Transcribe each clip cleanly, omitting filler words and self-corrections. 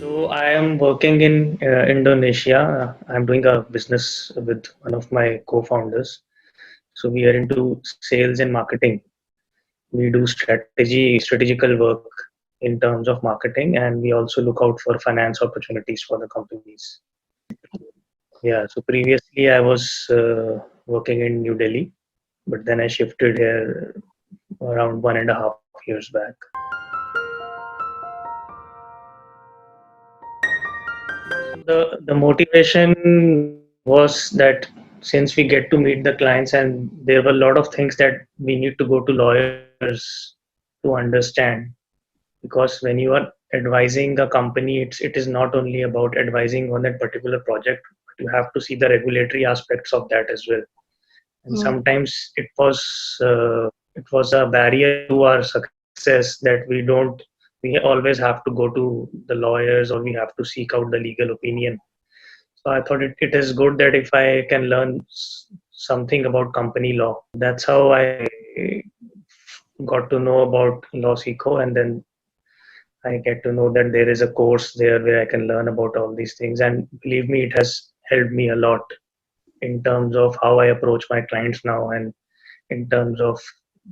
So I am working in Indonesia. I'm doing a business with one of my co-founders. So we are into sales and marketing. We do strategical work in terms of marketing, and we also look out for finance opportunities for the companies. Yeah. So previously I was working in New Delhi, but then I shifted here around 1.5 years back. The motivation was that since we get to meet the clients, and there were a lot of things that we need to go to lawyers to understand, because when you are advising a company, it is not only about advising on that particular project, but you have to see the regulatory aspects of that as well. And Mm, sometimes it was a barrier to our success that we always have to go to the lawyers, or we have to seek out the legal opinion. So I thought it is good that if I can learn something about company law. That's how I got to know about LawSikho, and then I get to know that there is a course there where I can learn about all these things. And believe me, it has helped me a lot in terms of how I approach my clients now, and in terms of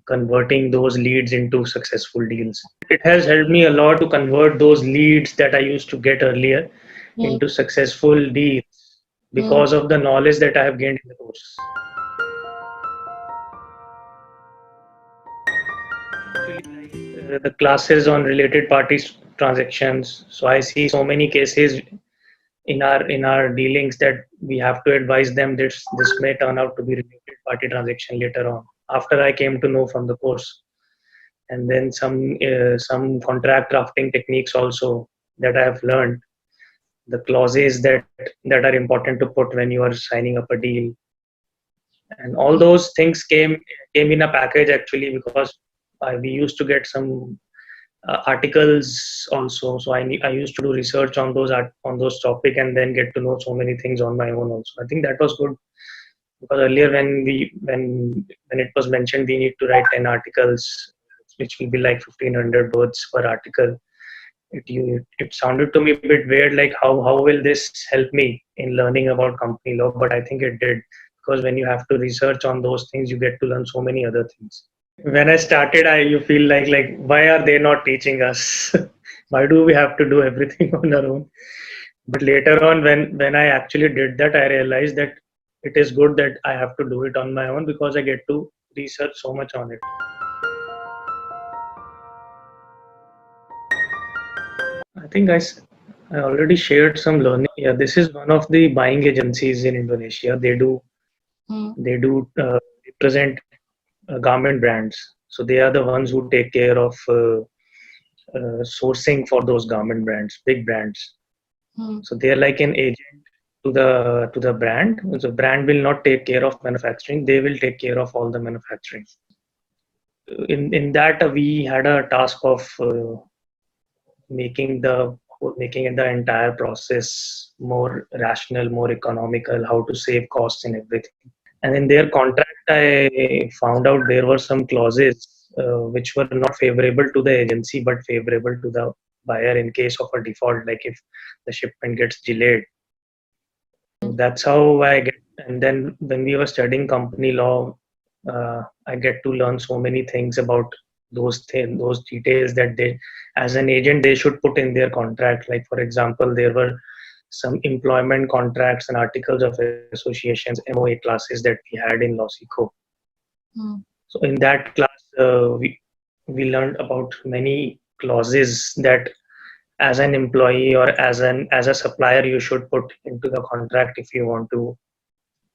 converting those leads into successful deals. It has helped me a lot to convert those leads that I used to get earlier mm, into successful deals mm, because of the knowledge that I have gained in the course. The classes on related parties transactions. So I see so many cases in our dealings that we have to advise them that this may turn out to be related party transaction later on. After I came to know from the course, and then some contract drafting techniques also that I have learned, the clauses that are important to put when you are signing up a deal, and all those things came in a package actually, because we used to get some articles also. So I used to do research on on those topic, and then get to know so many things on my own also. I think that was good, because earlier when it was mentioned we need to write 10 articles, which will be like 1,500 words per article. It sounded to me a bit weird, like how will this help me in learning about company law? But I think it did, because when you have to research on those things, you get to learn so many other things. When I started, I you feel like why are they not teaching us? Why do we have to do everything on our own? But later on, when I actually did that, I realized that it is good that I have to do it on my own, because I get to research so much on it. I think I already shared some learning. Yeah, this is one of the buying agencies in Indonesia. mm, They do represent garment brands. So they are the ones who take care of sourcing for those garment brands, big brands. mm, So they are like an agent to the brand. The brand will not take care of manufacturing; they will take care of all the manufacturing. In that, we had a task of making the entire process more rational, more economical, how to save costs and everything. And in their contract, I found out there were some clauses which were not favorable to the agency but favorable to the buyer in case of a default, like if the shipment gets delayed. That's how I get. And then when we were studying company law, I get to learn so many things about those details that they, as an agent, they should put in their contract. Like for example, there were some employment contracts and articles of associations, MOA classes that we had in LawSikho. mm, So in that class, we learned about many clauses that as an employee or as a supplier you should put into the contract if you want to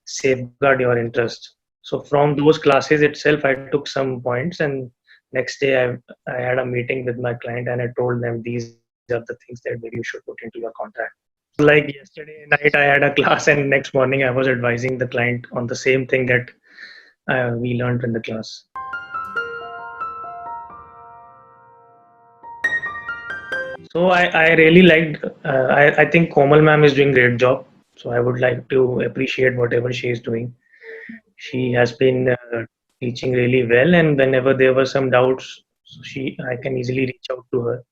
safeguard your interest. So from those classes itself, I took some points, and next day I had a meeting with my client, and I told them these are the things that maybe you should put into your contract. So like yesterday night, I had a class, and next morning I was advising the client on the same thing that we learned in the class. So I really liked. I think Komal ma'am is doing great job. So I would like to appreciate whatever she is doing. She has been teaching really well, and whenever there were some doubts, so she I can easily reach out to her,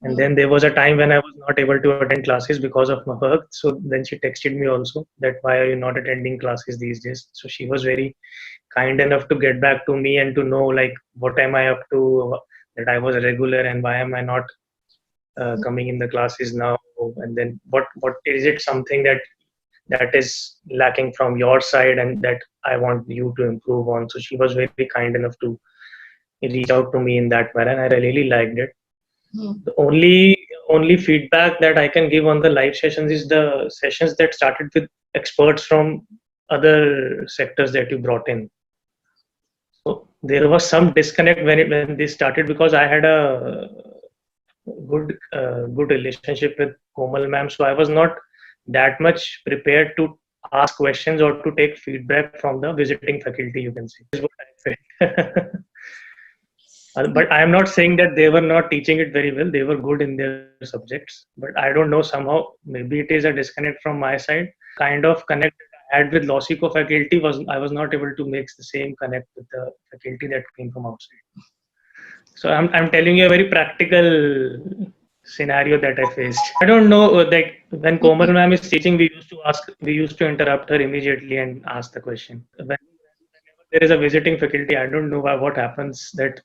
And then there was a time when I was not able to attend classes because of my work. So then she texted me also that why are you not attending classes these days? So she was very kind enough to get back to me and to know like what am I up to, that I was a regular and why am I not coming in the classes now, and then what is it something that is lacking from your side and that I want you to improve on. So she was very kind enough to reach out to me in that manner, and I really liked it. The only feedback that I can give on the live sessions is the sessions that started with experts from other sectors that you brought in. So there was some disconnect when they started because I had a good relationship with Komal ma'am, so I was not that much prepared to ask questions or to take feedback from the visiting faculty. You can say is what I felt. But I am not saying that they were not teaching it very well. They were good in their subjects. But I don't know, somehow, maybe it is a disconnect from my side. Kind of connect I had with LawSikho faculty was I was not able to make the same connect with the faculty that came from outside. So I'm telling you a very practical scenario that I faced. I don't know, like when Komal ma'am is teaching, we used to interrupt her immediately and ask the question. Whenever there is a visiting faculty, I don't know what happens that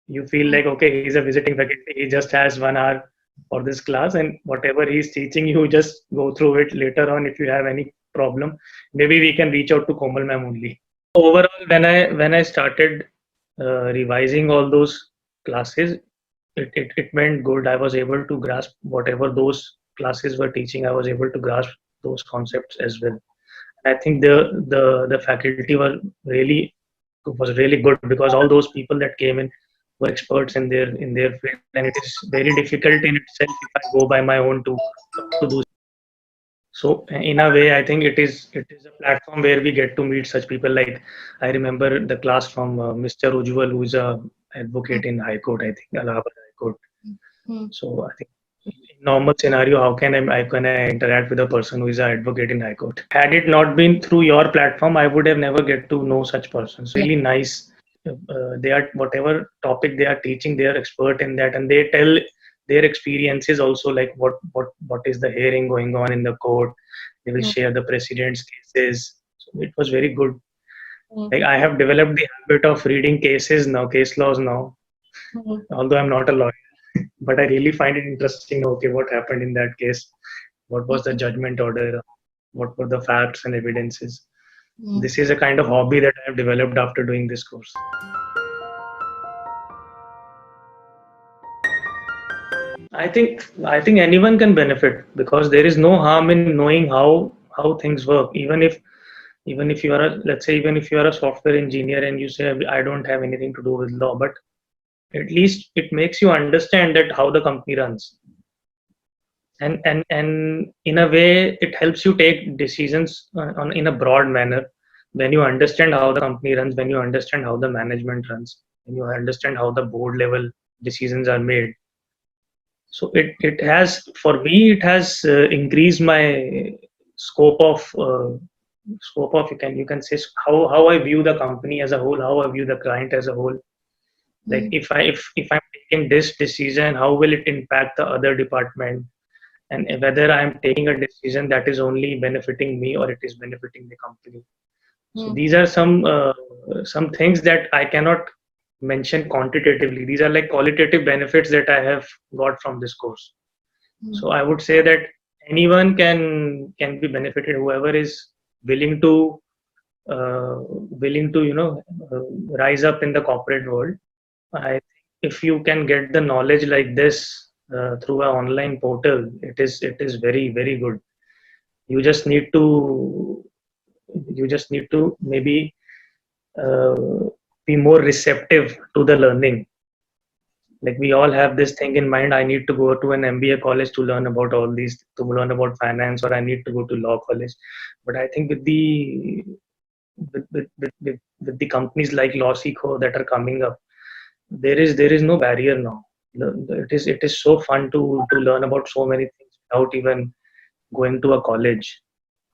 you feel like okay, he's a visiting faculty, he just has 1 hour for this class, and whatever he's teaching, you just go through it later on. If you have any problem, maybe we can reach out to Komal ma'am only. Overall, when I started revising all those classes, it went good. I was able to grasp whatever those classes were teaching. I was able to grasp those concepts as well. I think the faculty was really good because all those people that came in were experts in their field, and it is very difficult in itself if I go by my own to talk to those. So in a way, I think it is a platform where we get to meet such people. Like I remember the class from Mr. Ujwal, who is a advocate in High Court, I think Allahabad High Court. So I think in normal scenario, how can I interact with a person who is an advocate in High Court? Had it not been through your platform, I would have never get to know such persons. Really nice. They are whatever topic they are teaching, they are expert in that, and they tell their experiences also, like what is the hearing going on in the court. They will share the precedents cases. So it was very good. Like I have developed the habit of reading cases now, case laws now, although I'm not a lawyer. But I really find it interesting. Okay, what happened in that case? What was the judgment order? What were the facts and evidences? This is a kind of hobby that I have developed after doing this course. I think anyone can benefit because there is no harm in knowing how things work. Even if you are let's say even if you are a software engineer and you say I don't have anything to do with law, but at least it makes you understand that how the company runs, and in a way it helps you take decisions in a broad manner. When you understand how the company runs, when you understand how the management runs, when you understand how the board level decisions are made, so it has, for me it has increased my scope of you can say how I view the company as a whole, how I view the client as a whole. Like if I'm taking this decision, how will it impact the other department, and whether I'm taking a decision that is only benefiting me or it is benefiting the company. So these are some things that I cannot mention quantitatively. These are like qualitative benefits that I have got from this course. So I would say that anyone can be benefited. Whoever is willing to rise up in the corporate world. I think if you can get the knowledge like this through an online portal, it is very very good. You just need to maybe uh, be more receptive to the learning. Like we all have this thing in mind, I need to go to an MBA college to learn about all these, to learn about finance, or I need to go to law college. But I think with the companies like LawSikho that are coming up, there is no barrier now. It is so fun to learn about so many things without even going to a college,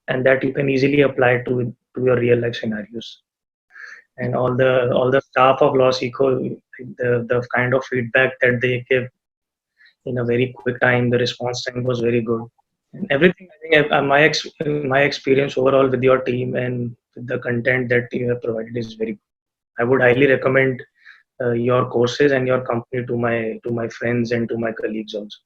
and that you can easily apply to your real life scenarios. And all the staff of LawSikho, the kind of feedback that they give in a very quick time. The response time was very good. And everything, I think, my experience overall with your team and with the content that you have provided is very good. I would highly recommend your courses and your company to my friends and to my colleagues also.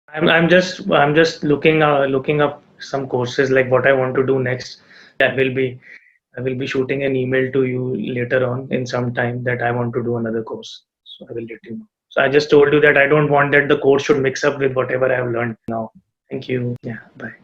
I'm just looking up some courses like what I want to do next. I will be shooting an email to you later on in some time that I want to do another course. So I will let you know. So I just told you that I don't want that the course should mix up with whatever I have learned now. Thank you. Yeah. Bye.